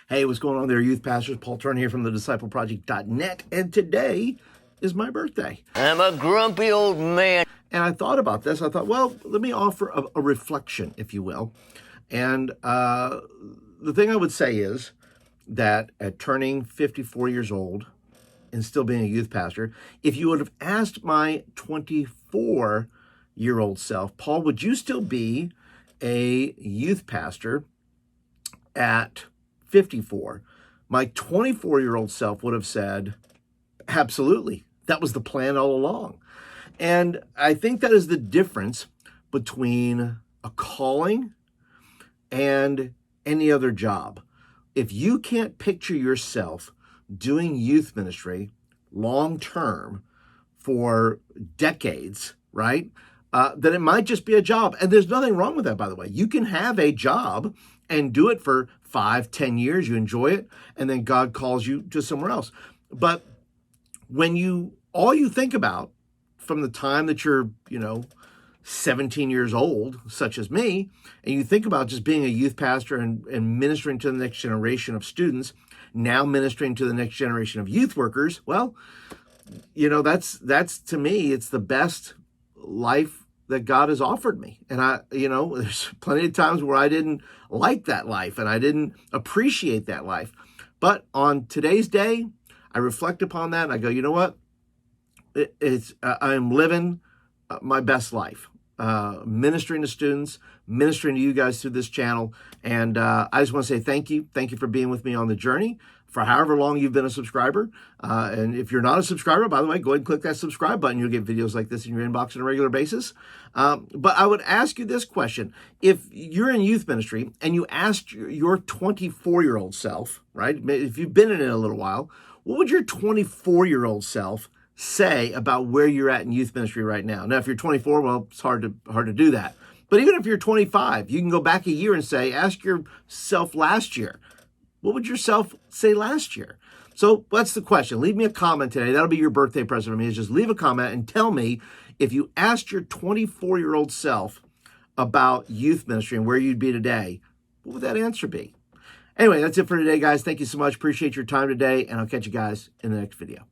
Hey, what's going on there, youth pastors? Paul Turner here from the discipleproject.net, and today is my birthday. I'm a grumpy old man. And I thought about this. I thought, well, let me offer a reflection, if you will. And the thing I would say is that at turning 54 years old and still being a youth pastor, if you would have asked my 24-year-old self, Paul, would you still be a youth pastor at 54? My 24-year-old self would have said, absolutely. That was the plan all along. And I think that is the difference between a calling and any other job. If you can't picture yourself doing youth ministry long term for decades, right? Then it might just be a job. And there's nothing wrong with that, by the way. You can have a job and do it for 5-10 years. You enjoy it, and then God calls you to somewhere else. But when all you think about from the time that you're, 17 years old, such as me, and you think about just being a youth pastor and ministering to the next generation of students, now ministering to the next generation of youth workers, well, that's to me, it's the best life that God has offered me. And there's plenty of times where I didn't like that life and I didn't appreciate that life. But on today's day, I reflect upon that and I go, you know what? I'm living my best life, ministering to students, ministering to you guys through this channel. And I just want to say thank you. Thank you for being with me on the journey for however long you've been a subscriber. And if you're not a subscriber, by the way, go ahead and click that subscribe button. You'll get videos like this in your inbox on a regular basis. But I would ask you this question. If you're in youth ministry and you asked your 24-year-old self, right? If you've been in it a little while, what would your 24-year-old self say about where you're at in youth ministry right now? Now, if you're 24, well, it's hard to do that. But even if you're 25, you can go back a year and say, ask yourself last year, what would yourself say last year? So that's the question. Leave me a comment today. That'll be your birthday present for me, is just leave a comment and tell me if you asked your 24-year-old self about youth ministry and where you'd be today, what would that answer be? Anyway, that's it for today, guys. Thank you so much. Appreciate your time today, and I'll catch you guys in the next video.